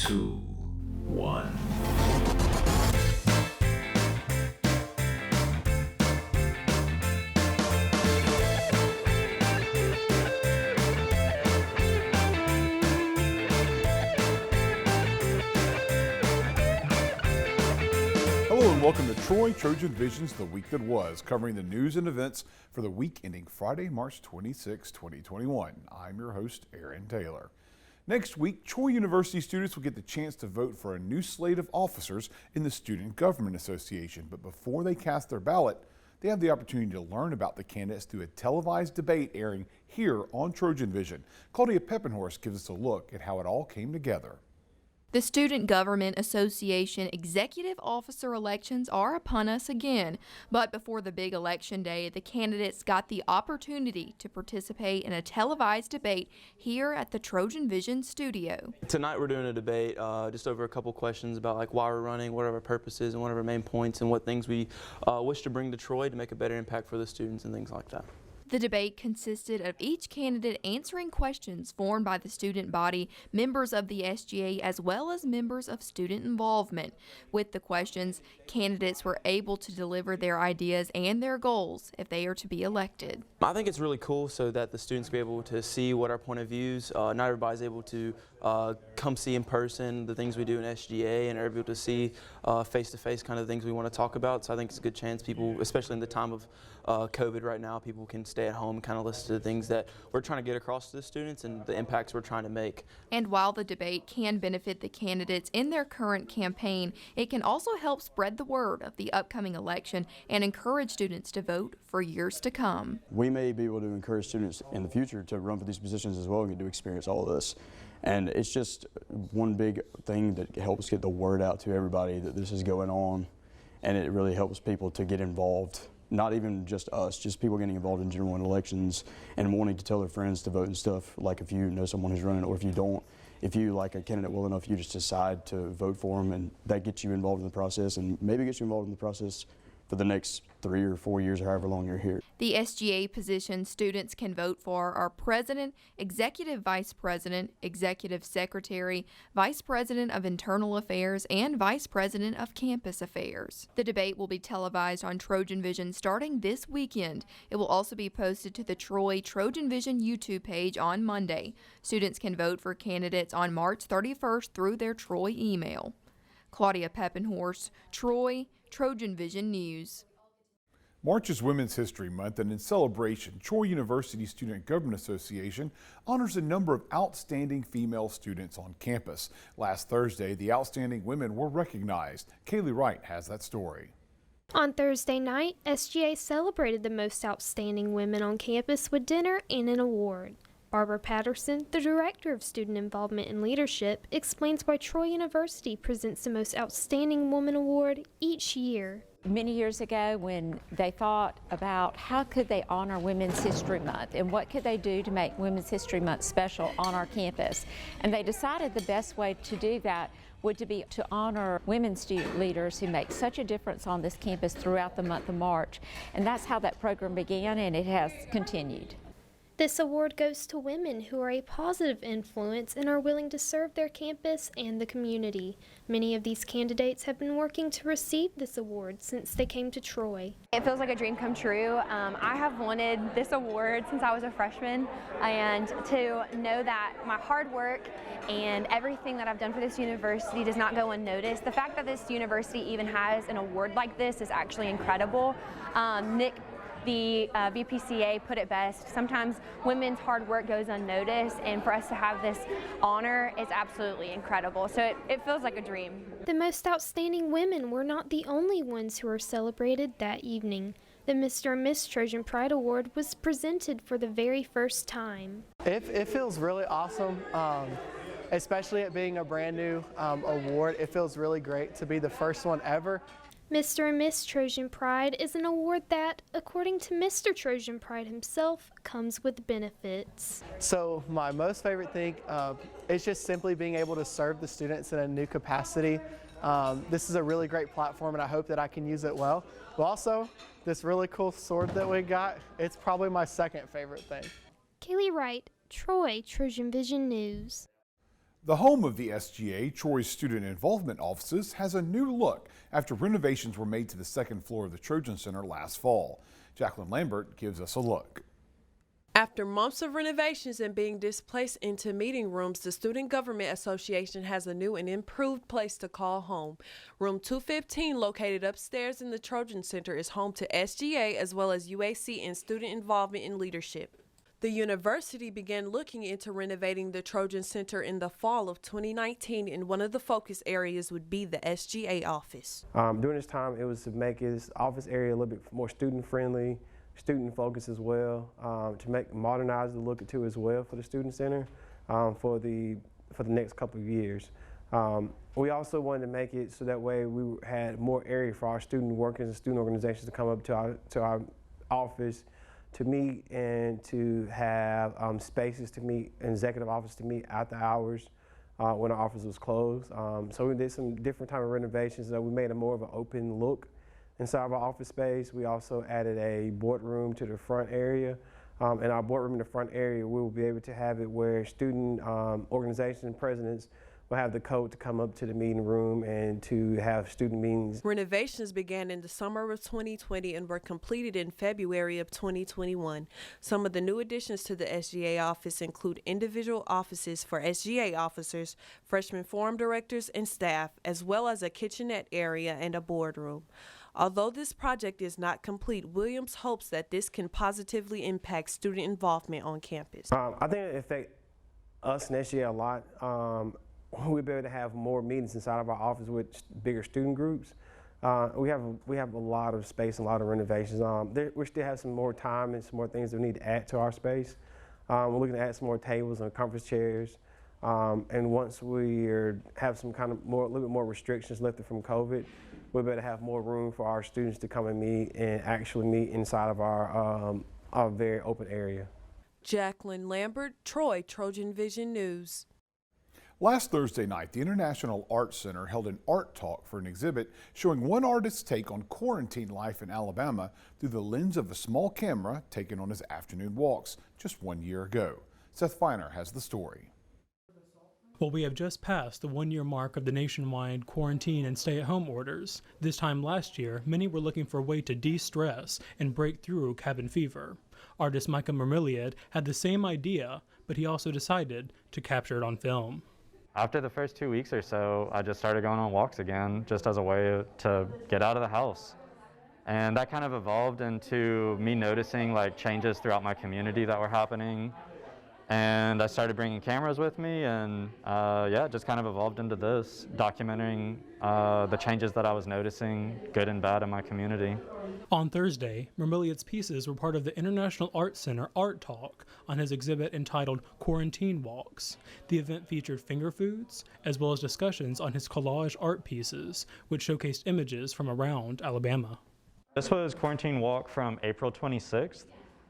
2, 1. Hello and welcome to TrojanVision's The Week That Was, covering the news and events for the week ending Friday, March 26, 2021. I'm your host, Aaron Taylor. Next week, Troy University students will get the chance to vote for a new slate of officers in the Student Government Association. But before they cast their ballot, they have the opportunity to learn about the candidates through a televised debate airing here on TrojanVision. Claudia Peppenhorst gives us a look at how it all came together. The Student Government Association executive officer elections are upon us again, but before the big election day, the candidates got the opportunity to participate in a televised debate here at the TrojanVision studio. Tonight we're doing a debate just over a couple questions about like why we're running, what are our purposes, and what are our main points, and what things we wish to bring to Troy to make a better impact for the students and things like that. The debate consisted of each candidate answering questions formed by the student body, members of the SGA, as well as members of student involvement. With the questions, candidates were able to deliver their ideas and their goals if they are to be elected. I think it's really cool so that the students be able to see what our point of views. Not everybody's able to come see in person the things we do in SGA, and are able to see face-to-face kind of things we want to talk about. So I think it's a good chance people, especially in the time of COVID right now, people can stay at home and kind of listen to the things that we're trying to get across to the students and the impacts we're trying to make. And while the debate can benefit the candidates in their current campaign, it can also help spread the word of the upcoming election and encourage students to vote for years to come. We may be able to encourage students in the future to run for these positions as well and get to experience all of this. And it's just one big thing that helps get the word out to everybody that this is going on, and it really helps people to get involved. Not even just us, just people getting involved in general elections and wanting to tell their friends to vote and stuff. Like if you know someone who's running, or if you don't, if you like a candidate well enough, you just decide to vote for them, and that gets you involved in the process, and maybe gets you involved in the process for the next 3 or 4 years, or however long you're here. The SGA positions students can vote for are President, Executive Vice President, Executive Secretary, Vice President of Internal Affairs, and Vice President of Campus Affairs. The debate will be televised on TrojanVision starting this weekend. It will also be posted to the Troy TrojanVision YouTube page on Monday. Students can vote for candidates on March 31st through their Troy email. Claudia Peppenhorst, Troy, TrojanVision News. March is Women's History Month, and in celebration, Troy University Student Government Association honors a number of outstanding female students on campus. Last Thursday, the outstanding women were recognized. Kaylee Wright has that story. On Thursday night, SGA celebrated the most outstanding women on campus with dinner and an award. Barbara Patterson, the Director of Student Involvement and Leadership, explains why Troy University presents the Most Outstanding Woman Award each year. Many years ago, when they thought about how could they honor Women's History Month and what could they do to make Women's History Month special on our campus, and they decided the best way to do that would be to honor women student leaders who make such a difference on this campus throughout the month of March, and that's how that program began, and it has continued. This award goes to women who are a positive influence and are willing to serve their campus and the community. Many of these candidates have been working to receive this award since they came to Troy. It feels like a dream come true. I have wanted this award since I was a freshman, and to know that my hard work and everything that I've done for this university does not go unnoticed. The fact that this university even has an award like this is actually incredible. Nick, the VPCA, put it best. Sometimes women's hard work goes unnoticed, and for us to have this honor is absolutely incredible. So it feels like a dream. The most outstanding women were not the only ones who were celebrated that evening. The Mr. and Miss Trojan Pride Award was presented for the very first time. It feels really awesome, especially it being a brand new award. It feels really great to be the first one ever. Mr. and Miss Trojan Pride is an award that, according to Mr. Trojan Pride himself, comes with benefits. So my most favorite thing is just simply being able to serve the students in a new capacity. This is a really great platform, and I hope that I can use it well. But also, this really cool sword that we got, it's probably my second favorite thing. Kaylee Wright, Troy, TrojanVision News. The home of the SGA, Troy's Student Involvement Offices, has a new look after renovations were made to the second floor of the Trojan Center last fall. Jacqueline Lambert gives us a look. After months of renovations and being displaced into meeting rooms, the Student Government Association has a new and improved place to call home. Room 215, located upstairs in the Trojan Center, is home to SGA as well as UAC and Student Involvement and Leadership. The university began looking into renovating the Trojan Center in the fall of 2019, and one of the focus areas would be the SGA office. During this time, it was to make his office area a little bit more student-friendly, student-focused as well, to modernize the look too as well for the Student Center for the next couple of years. We also wanted to make it so that way we had more area for our student workers and student organizations to come up to our office to meet and to have spaces to meet, executive office to meet after hours when our office was closed. So we did some different type of renovations. We made a more of an open look inside of our office space. We also added a boardroom to the front area. In our boardroom in the front area, we will be able to have it where student organizations and presidents will have the code to come up to the meeting room and to have student meetings. Renovations began in the summer of 2020 and were completed in February of 2021. Some of the new additions to the SGA office include individual offices for SGA officers, freshman forum directors, and staff, as well as a kitchenette area and a boardroom. Although this project is not complete, Williams hopes that this can positively impact student involvement on campus. I think it affects us and SGA a lot. We'll be able to have more meetings inside of our office with bigger student groups. We have a lot of space and a lot of renovations. We still have some more time and some more things that we need to add to our space. We're looking to add some more tables and conference chairs. And once we have some kind of a little bit more restrictions lifted from COVID, we'll be able to have more room for our students to come and meet and actually meet inside of our very open area. Jacqueline Lambert, Troy, TrojanVision News. Last Thursday night, the International Arts Center held an art talk for an exhibit showing one artist's take on quarantine life in Alabama through the lens of a small camera taken on his afternoon walks just 1 year ago. Seth Feiner has the story. Well, we have just passed the 1 year mark of the nationwide quarantine and stay-at-home orders. This time last year, many were looking for a way to de-stress and break through cabin fever. Artist Micah Mermilliod had the same idea, but he also decided to capture it on film. After the first 2 weeks or so, I just started going on walks again, just as a way to get out of the house. And that kind of evolved into me noticing changes throughout my community that were happening. And I started bringing cameras with me, and it just kind of evolved into this, documenting the changes that I was noticing, good and bad, in my community. On Thursday, Mermilliod's pieces were part of the International Arts Center Art Talk on his exhibit entitled Quarantine Walks. The event featured finger foods, as well as discussions on his collage art pieces, which showcased images from around Alabama. This was Quarantine Walk from April 26th.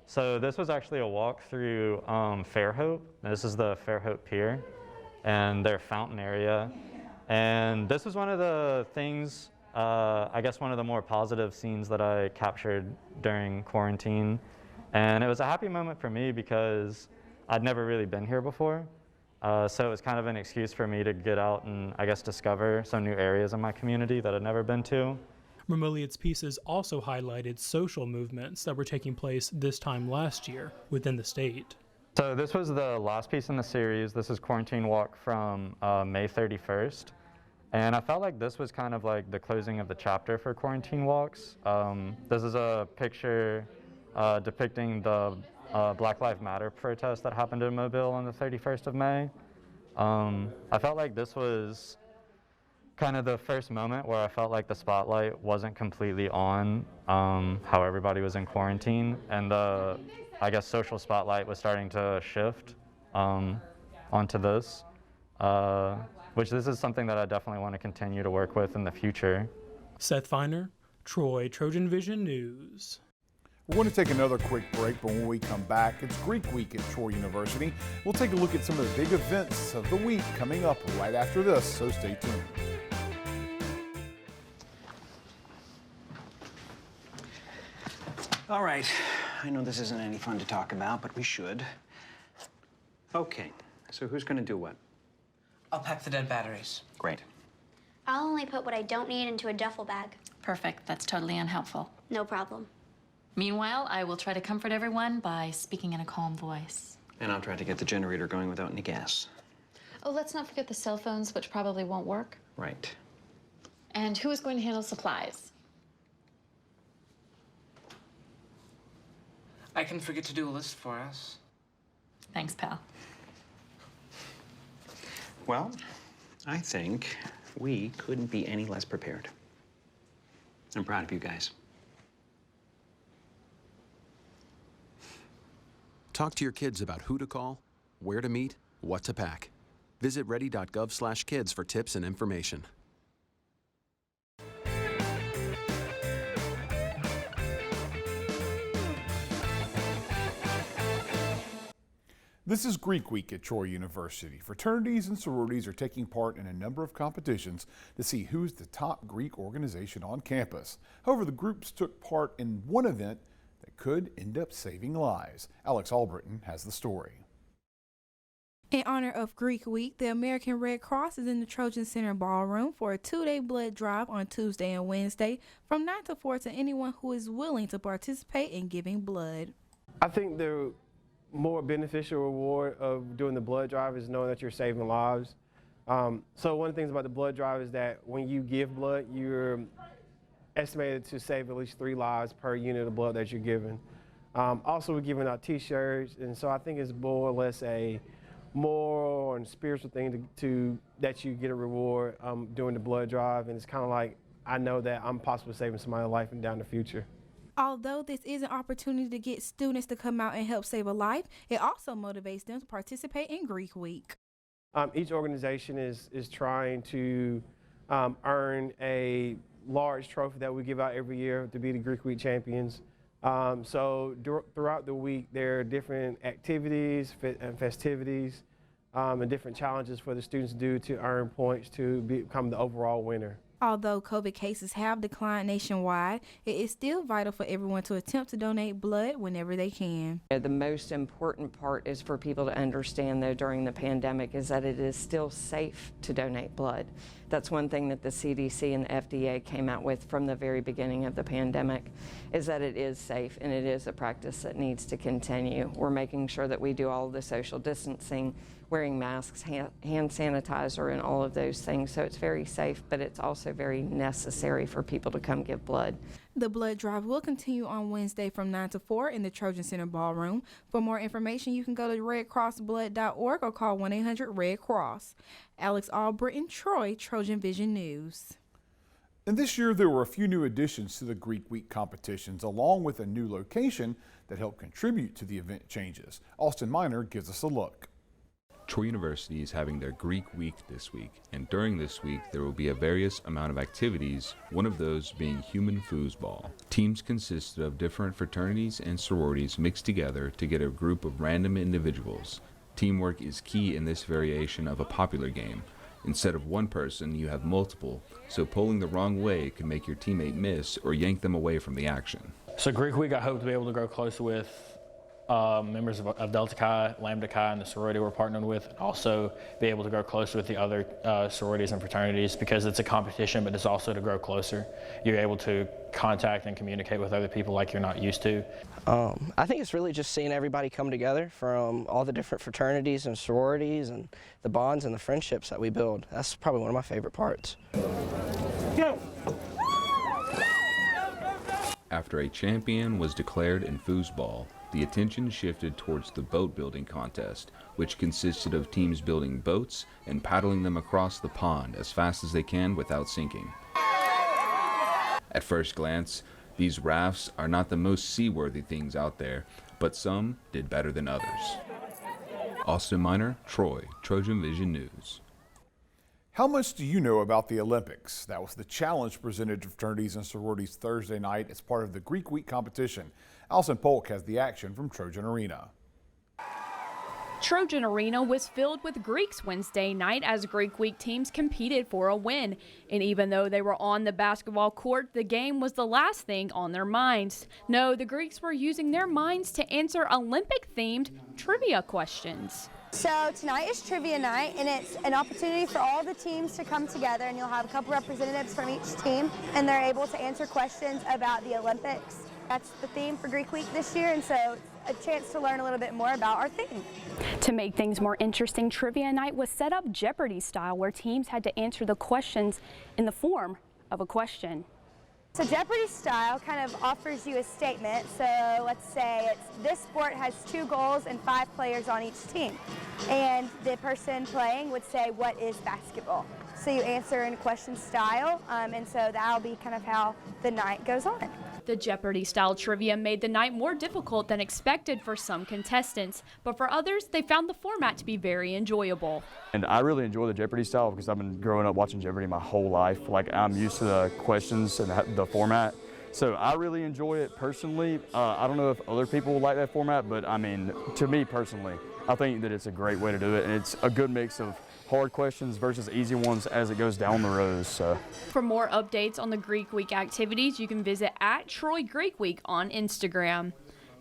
So this was actually a walk through Fairhope. This is the Fairhope Pier and their fountain area. And this was one of the things, I guess one of the more positive scenes that I captured during quarantine. And it was a happy moment for me because I'd never really been here before. So it was kind of an excuse for me to get out and I guess discover some new areas in my community that I'd never been to. Mermilliod's pieces also highlighted social movements that were taking place this time last year within the state. So this was the last piece in the series. This is Quarantine Walk from May 31st. And I felt like this was kind of like the closing of the chapter for Quarantine Walks. This is a picture depicting the Black Lives Matter protest that happened in Mobile on the 31st of May. I felt like this was kind of the first moment where I felt like the spotlight wasn't completely on how everybody was in quarantine, and the, I guess, social spotlight was starting to shift onto this, which this is something that I definitely want to continue to work with in the future. Seth Feiner, Troy, TrojanVision News. We're going to take another quick break, but when we come back, it's Greek Week at Troy University. We'll take a look at some of the big events of the week coming up right after this, so stay tuned. All right, I know this isn't any fun to talk about, but we should. Okay, so who's gonna do what? I'll pack the dead batteries. Great. I'll only put what I don't need into a duffel bag. Perfect. That's totally unhelpful. No problem. Meanwhile, I will try to comfort everyone by speaking in a calm voice. And I'll try to get the generator going without any gas. Oh, let's not forget the cell phones, which probably won't work. Right. And who is going to handle supplies? I can forget to do a list for us. Thanks, pal. Well, I think we couldn't be any less prepared. I'm proud of you guys. Talk to your kids about who to call, where to meet, what to pack. Visit ready.gov/kids for tips and information. This is Greek Week at Troy University. Fraternities and sororities are taking part in a number of competitions to see who's the top Greek organization on campus. However, the groups took part in one event that could end up saving lives. Alex Albritton has the story. In honor of Greek Week, the American Red Cross is in the Trojan Center Ballroom for a 2-day blood drive on Tuesday and Wednesday from 9 to 4 to anyone who is willing to participate in giving blood. I think the more beneficial reward of doing the blood drive is knowing that you're saving lives. So one of the things about the blood drive is that when you give blood, you're estimated to save at least 3 lives per unit of blood that you're giving. Also, we're giving out T-shirts, and so I think it's more or less a moral and spiritual thing that you get a reward during the blood drive, and it's kind of like I know that I'm possibly saving somebody's life and down the future. Although this is an opportunity to get students to come out and help save a life, it also motivates them to participate in Greek Week. Each organization is trying to earn a large trophy that we give out every year to be the Greek Week champions. So throughout the week, there are different activities and festivities and different challenges for the students to do to earn points to become the overall winner. Although COVID cases have declined nationwide, it is still vital for everyone to attempt to donate blood whenever they can. The most important part is for people to understand, though, during the pandemic is that it is still safe to donate blood. That's one thing that the CDC and the FDA came out with from the very beginning of the pandemic, is that it is safe and it is a practice that needs to continue. We're making sure that we do all of the social distancing, wearing masks, hand sanitizer, and all of those things. So it's very safe, but it's also very necessary for people to come give blood. The blood drive will continue on Wednesday from 9 to 4 in the Trojan Center Ballroom. For more information, you can go to redcrossblood.org or call 1-800-RED-CROSS. Alex Albritton, Troy, TrojanVision News. And this year, there were a few new additions to the Greek Week competitions, along with a new location that helped contribute to the event changes. Austin Miner gives us a look. Troy University is having their Greek Week this week, and during this week there will be a various amount of activities, one of those being human foosball. Teams consisted of different fraternities and sororities mixed together to get a group of random individuals. Teamwork is key in this variation of a popular game. Instead of one person, you have multiple, so pulling the wrong way can make your teammate miss or yank them away from the action. So Greek Week, I hope to be able to grow close with members of Delta Chi, Lambda Chi, and the sorority we're partnered with, and also be able to grow closer with the other sororities and fraternities, because it's a competition, but it's also to grow closer. You're able to contact and communicate with other people like you're not used to. I think it's really just seeing everybody come together from all the different fraternities and sororities, and the bonds and the friendships that we build. That's probably one of my favorite parts. After a champion was declared in foosball, the attention shifted towards the boat building contest, which consisted of teams building boats and paddling them across the pond as fast as they can without sinking. At first glance, these rafts are not the most seaworthy things out there, but some did better than others. Austin Miner, Troy, TrojanVision News. How much do you know about the Olympics? That was the challenge presented to fraternities and sororities Thursday night as part of the Greek Week competition. Allison Polk has the action from Trojan Arena. Trojan Arena was filled with Greeks Wednesday night as Greek Week teams competed for a win. And even though they were on the basketball court, the game was the last thing on their minds. No, the Greeks were using their minds to answer Olympic-themed trivia questions. So tonight is trivia night, and it's an opportunity for all the teams to come together, and you'll have a couple representatives from each team, and they're able to answer questions about the Olympics. That's the theme for Greek Week this year, and so it's a chance to learn a little bit more about our theme. To make things more interesting, trivia night was set up Jeopardy style, where teams had to answer the questions in the form of a question. So Jeopardy style kind of offers you a statement. So let's say this sport has 2 goals and 5 players on each team. And the person playing would say, what is basketball? So you answer in question style, and so that'll be kind of how the night goes on. The Jeopardy style trivia made the night more difficult than expected for some contestants, but for others, they found the format to be very enjoyable. And I really enjoy the Jeopardy style because I've been growing up watching Jeopardy my whole life. Like, I'm used to the questions and the format. So I really enjoy it personally. I don't know if other people will like that format, but I mean, to me personally, I think that it's a great way to do it, and it's a good mix of hard questions versus easy ones as it goes down the rows. So. For more updates on the Greek Week activities, you can visit @Troy Greek Week on Instagram.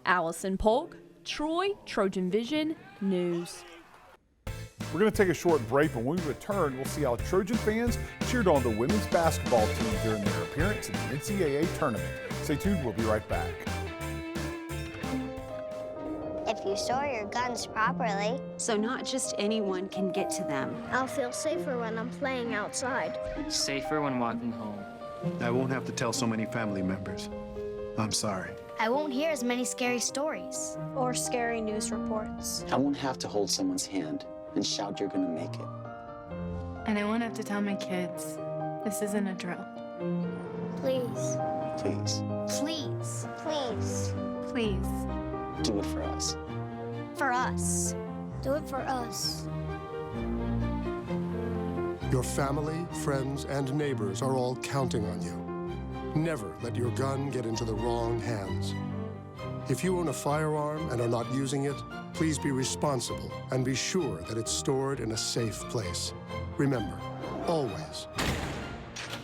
Allison Polk, Troy, Trojan Vision News. We're going to take a short break. When we return, we'll see how Trojan fans cheered on the women's basketball team during their appearance in the NCAA tournament. Stay tuned, we'll be right back. If you store your guns properly. So not just anyone can get to them. I'll feel safer when I'm playing outside. Safer when walking home. I won't have to tell so many family members. I'm sorry. I won't hear as many scary stories. Or scary news reports. I won't have to hold someone's hand and shout you're gonna make it. And I won't have to tell my kids, this isn't a drill. Please. Please. Please. Please. Please. Do it for us. For us. Do it for us. Your family, friends, and neighbors are all counting on you. Never let your gun get into the wrong hands. If you own a firearm and are not using it, please be responsible and be sure that it's stored in a safe place. Remember, always,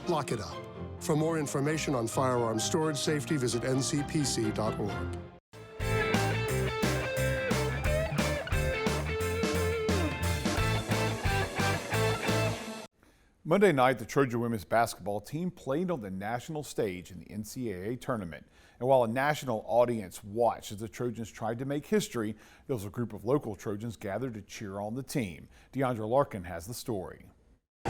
lock it up. For more information on firearm storage safety, visit ncpc.org. Monday night, the Trojan women's basketball team played on the national stage in the NCAA tournament. And while a national audience watched as the Trojans tried to make history, there was a group of local Trojans gathered to cheer on the team. Diondra Larkin has the story.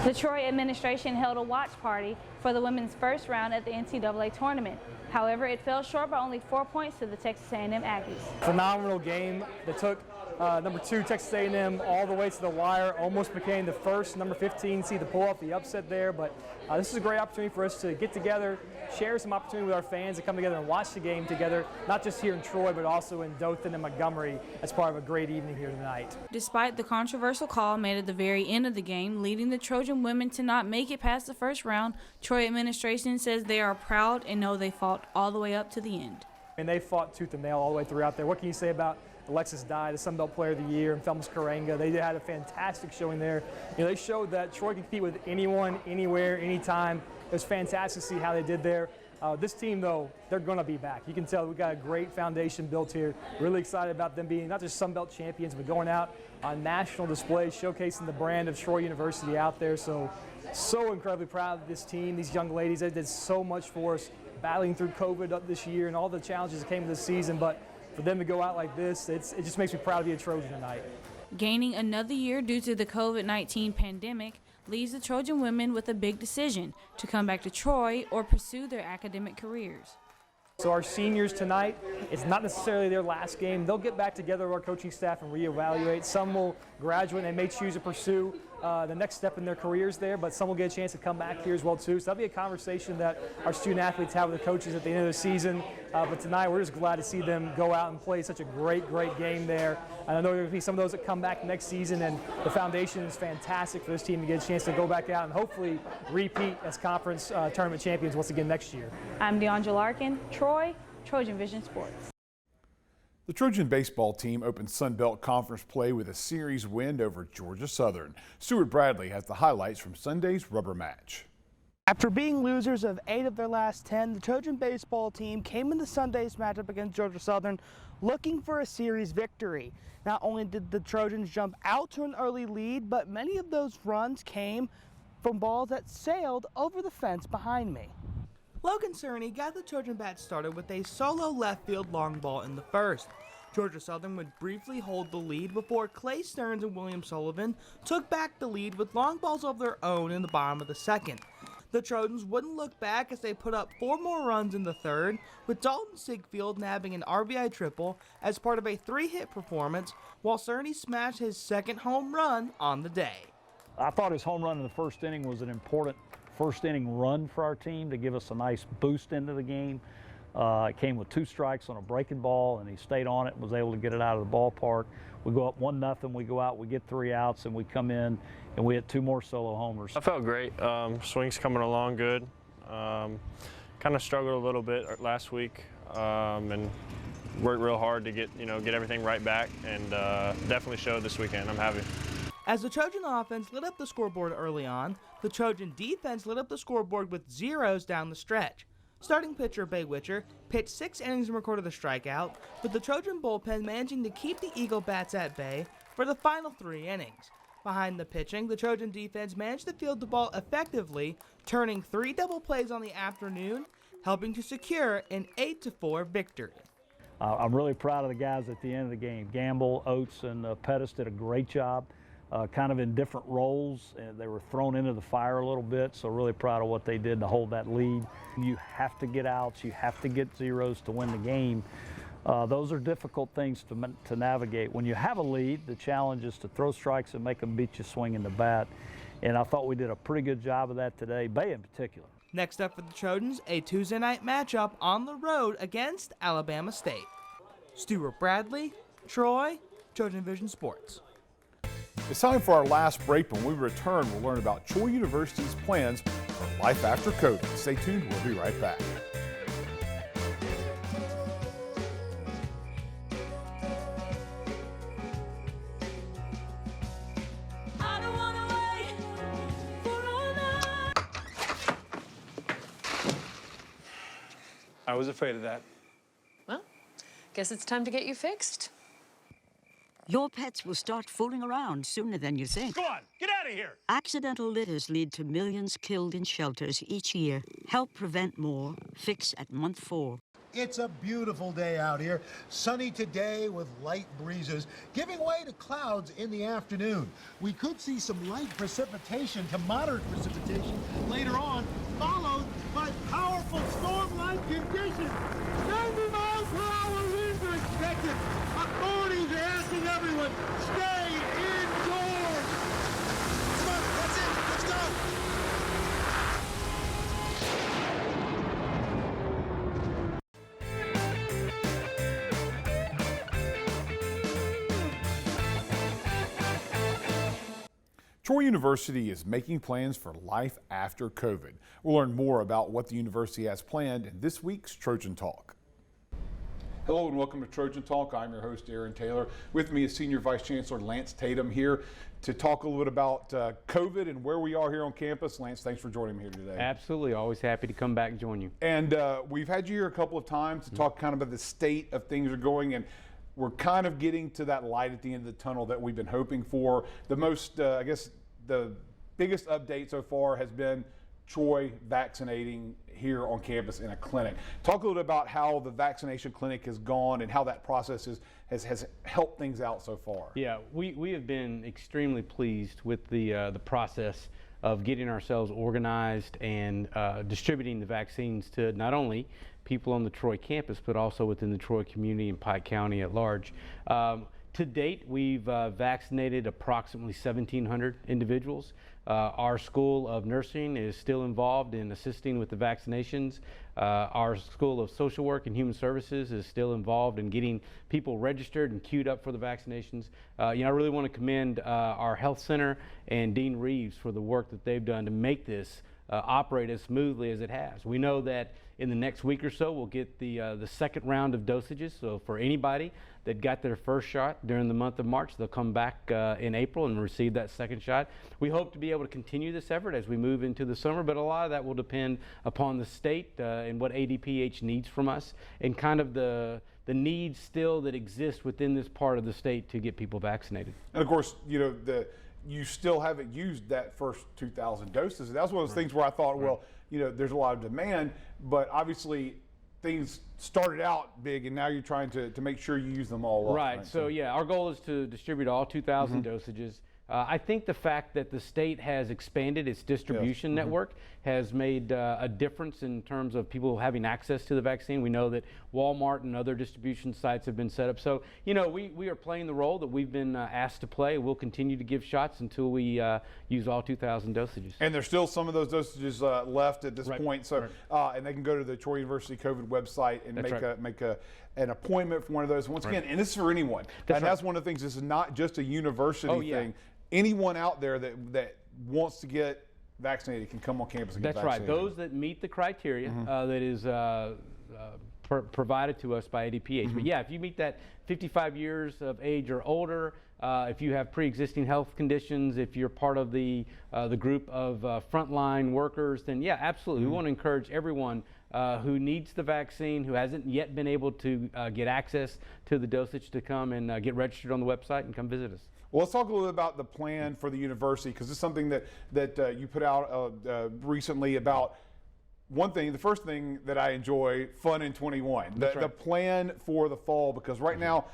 The Troy administration held a watch party for the women's first round at the NCAA tournament. However, it fell short by only 4 points to the Texas A&M Aggies. Phenomenal game that took number 2 Texas A&M all the way to the wire, almost became the first number 15 seed to pull off the upset there, but this is a great opportunity for us to get together, share some opportunity with our fans to come together and watch the game together, not just here in Troy, but also in Dothan and Montgomery as part of a great evening here tonight. Despite the controversial call made at the very end of the game, leading the Trojan women to not make it past the first round, Troy administration says they are proud and know they fought all the way up to the end. And they fought tooth and nail all the way through out there. What can you say about Alexis Dye, the Sun Belt Player of the Year, and Felms Karenga? They had a fantastic showing there. You know, they showed that Troy can compete with anyone, anywhere, anytime. It was fantastic to see how they did there. This team, though, they're going to be back. You can tell we've got a great foundation built here. Really excited about them being not just Sun Belt champions, but going out on national display, showcasing the brand of Troy University out there. So incredibly proud of this team, these young ladies. They did so much for us, battling through COVID up this year and all the challenges that came with this season. But for them to go out like this, it just makes me proud to be a Trojan tonight. Gaining another year due to the COVID-19 pandemic leaves the Trojan women with a big decision to come back to Troy or pursue their academic careers. So our seniors tonight, it's not necessarily their last game. They'll get back together with our coaching staff and reevaluate. Some will graduate and they may choose to pursue the next step in their careers there, but some will get a chance to come back here as well too. So that'll be a conversation that our student athletes have with the coaches at the end of the season. But tonight we're just glad to see them go out and play such a great game there. And I know there will be some of those that come back next season, and the foundation is fantastic for this team to get a chance to go back out and hopefully repeat as conference tournament champions once again next year. I'm Deandra Larkin, Troy, Trojan Vision Sports. The Trojan baseball team opened Sun Belt Conference play with a series win over Georgia Southern. Stuart Bradley has the highlights from Sunday's rubber match. After being losers of 8 of their last 10, the Trojan baseball team came into Sunday's matchup against Georgia Southern looking for a series victory. Not only did the Trojans jump out to an early lead, but many of those runs came from balls that sailed over the fence behind me. Logan Cerny got the Trojan bats started with a solo left field long ball in the first. Georgia Southern would briefly hold the lead before Clay Stearns and William Sullivan took back the lead with long balls of their own in the bottom of the second. The Trojans wouldn't look back as they put up 4 more runs in the third, with Dalton Sigfield nabbing an RBI triple as part of a 3-hit performance, while Cerny smashed his second home run on the day. I thought his home run in the first inning was an important first inning run for our team to give us a nice boost into the game. It came with 2 strikes on a breaking ball, and he stayed on it and was able to get it out of the ballpark. We go up 1-0, we go out, we get 3 outs, and we come in and we hit 2 more solo homers. I felt great. Swing's coming along good. Kind of struggled a little bit last week and worked real hard to get everything right back, and definitely showed this weekend. I'm happy. As the Trojan offense lit up the scoreboard early on, the Trojan defense lit up the scoreboard with zeros down the stretch. Starting pitcher Bay Witcher pitched 6 innings and recorded a strikeout, with the Trojan bullpen managing to keep the Eagle bats at bay for the final 3 innings. Behind the pitching, the Trojan defense managed to field the ball effectively, turning 3 double plays on the afternoon, helping to secure an 8-4 victory. I'm really proud of the guys at the end of the game. Gamble, Oates, and Pettis did a great job, kind of in different roles. They were thrown into the fire a little bit, so really proud of what they did to hold that lead. You have to get outs, you have to get zeros to win the game. Those are difficult things to navigate. When you have a lead, the challenge is to throw strikes and make them beat you swinging the bat. And I thought we did a pretty good job of that today, Bay in particular. Next up for the Trojans, a Tuesday night matchup on the road against Alabama State. Stuart Bradley, Troy, TrojanVision Sports. It's time for our last break. When we return, we'll learn about Troy University's plans for life after COVID. Stay tuned, we'll be right back. I was afraid of that. Well, guess it's time to get you fixed. Your pets will start fooling around sooner than you think. Go on, get out of here! Accidental litters lead to millions killed in shelters each year. Help prevent more. Fix at month 4. It's a beautiful day out here. Sunny today with light breezes, giving way to clouds in the afternoon. We could see some light precipitation to moderate precipitation later on, followed by powerful storm-like conditions. 90 miles per hour winds are expected. Authorities are asking everyone, stay indoors. Come on, that's it. Let's go. Troy University is making plans for life after COVID. We'll learn more about what the university has planned in this week's Trojan Talk. Hello and welcome to Trojan Talk. I'm your host, Aaron Taylor. With me is Senior Vice Chancellor Lance Tatum here to talk a little bit about COVID and where we are here on campus. Lance, thanks for joining me here today. Absolutely. Always happy to come back and join you. And we've had you here a couple of times to talk kind of about the state of things are going, and we're kind of getting to that light at the end of the tunnel that we've been hoping for. The most, I guess, the biggest update so far has been Troy vaccinating here on campus in a clinic. Talk a little bit about how the vaccination clinic has gone and how that process has helped things out so far. Yeah, we have been extremely pleased with the process of getting ourselves organized and distributing the vaccines to not only people on the Troy campus, but also within the Troy community and Pike County at large. To date, we've vaccinated approximately 1,700 individuals. Our School of Nursing is still involved in assisting with the vaccinations. Our School of Social Work and Human Services is still involved in getting people registered and queued up for the vaccinations. I really want to commend our Health Center and Dean Reeves for the work that they've done to make this operate as smoothly as it has. We know that in the next week or so, we'll get the second round of dosages. So for anybody that got their first shot during the month of March, they'll come back in April and receive that second shot. We hope to be able to continue this effort as we move into the summer, but a lot of that will depend upon the state and what ADPH needs from us, and kind of the needs still that exist within this part of the state to get people vaccinated. And of course, you know, you still haven't used that first 2,000 doses. And that was one of those things where I thought, well, you know, there's a lot of demand, but obviously things started out big, and now you're trying to make sure you use them all up. Right. So yeah, our goal is to distribute all 2,000 dosages. I think the fact that the state has expanded its distribution network has made a difference in terms of people having access to the vaccine. We know that Walmart and other distribution sites have been set up. So, you know, we are playing the role that we've been asked to play. We'll continue to give shots until we use all 2,000 dosages. And there's still some of those dosages left at this point. So, and they can go to the Troy University COVID website and make an appointment for one of those. Once again, and this is for anyone. That's one of the things. This is not just a university thing. Anyone out there that wants to get vaccinated can come on campus and get vaccinated. That's right. Those that meet the criteria that is provided to us by ADPH. But yeah, if you meet that 55 years of age or older, if you have pre-existing health conditions, if you're part of the group of frontline workers, then yeah, absolutely. We want to encourage everyone who needs the vaccine, who hasn't yet been able to get access to the dosage, to come and get registered on the website and come visit us. Well, let's talk a little bit about the plan for the university, because it's something that you put out recently about one thing. The first thing that I enjoy, fun in 21, the plan for the fall, because right now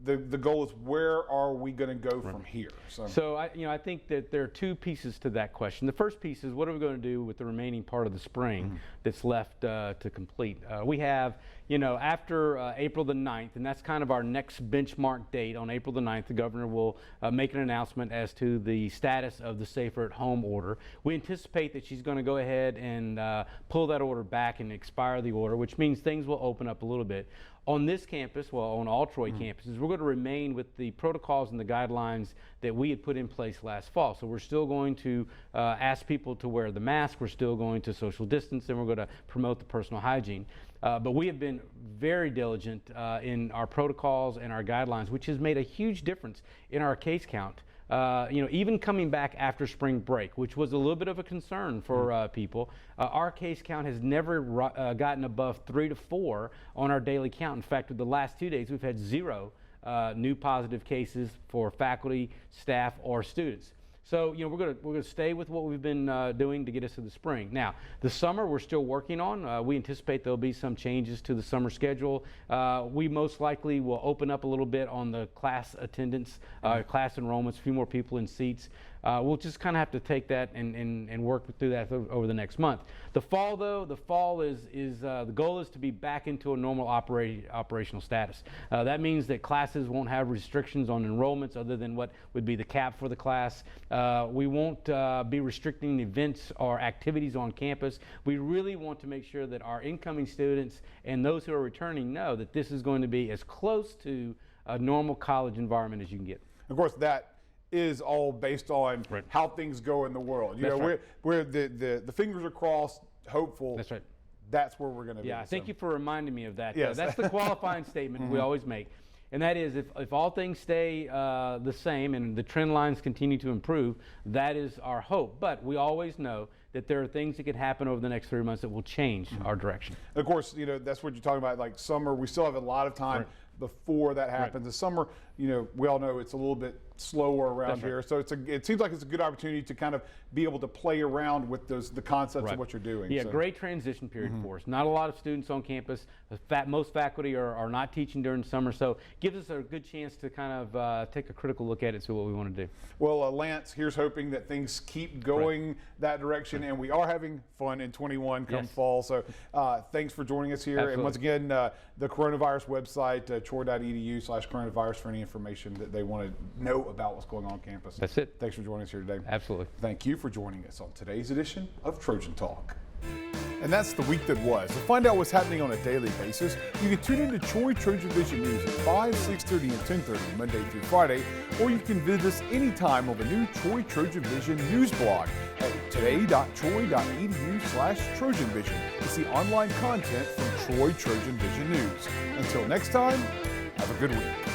the goal is, where are we going to go from here? So I think that there are two pieces to that question. The first piece is, what are we going to do with the remaining part of the spring that's left to complete? We have, after April the 9th, and that's kind of our next benchmark date. On April the 9th, the governor will make an announcement as to the status of the Safer at Home order. We anticipate that she's going to go ahead and pull that order back and expire the order, which means things will open up a little bit. On this campus, well, on all Troy campuses, we're going to remain with the protocols and the guidelines that we had put in place last fall. So we're still going to ask people to wear the mask. We're still going to social distance, and we're going to promote the personal hygiene. But we have been very diligent in our protocols and our guidelines, which has made a huge difference in our case count. Even coming back after spring break, which was a little bit of a concern for people, our case count has never gotten above 3 to 4 on our daily count. In fact, with the last 2 days, we've had 0 new positive cases for faculty, staff, or students. So, we're going to stay with what we've been doing to get us to the spring. Now, the summer we're still working on. We anticipate there'll be some changes to the summer schedule. We most likely will open up a little bit on the class attendance, class enrollments, a few more people in seats. We'll just kind of have to take that and work through that over the next month. The fall, though, the goal is to be back into a normal operational status. That means that classes won't have restrictions on enrollments other than what would be the cap for the class. We won't be restricting events or activities on campus. We really want to make sure that our incoming students and those who are returning know that this is going to be as close to a normal college environment as you can get. Of course, that is all based on how things go in the world. Where the fingers are crossed, hopeful. That's right. That's where we're going to be. Yeah, thank you for reminding me of that. Yes. That's the qualifying statement we always make. And that is, if all things stay the same and the trend lines continue to improve, that is our hope. But we always know that there are things that could happen over the next 3 months that will change our direction. Of course, that's what you're talking about, like summer. We still have a lot of time before that happens. The summer, we all know it's a little bit slower around here. So it seems like it's a good opportunity to kind of be able to play around with the concepts of what you're doing. Yeah, great transition period for us. Not a lot of students on campus. Most faculty are not teaching during summer, so gives us a good chance to kind of take a critical look at it, see what we want to do. Well, Lance, here's hoping that things keep going that direction, and we are having fun in 21 come fall. So thanks for joining us here. Absolutely. And once again, the coronavirus website, troy.edu/coronavirus, for any information that they want to know about what's going on campus. That's it. Thanks for joining us here today. Absolutely. Thank you for joining us on today's edition of Trojan Talk. And that's the week that was. To find out what's happening on a daily basis, you can tune into Troy Trojan Vision News at 5, 6:30, and 10:30 Monday through Friday, or you can visit us anytime on the new Troy Trojan Vision news blog at today.troy.edu/TrojanVision to see online content from Troy Trojan Vision News. Until next time, have a good week.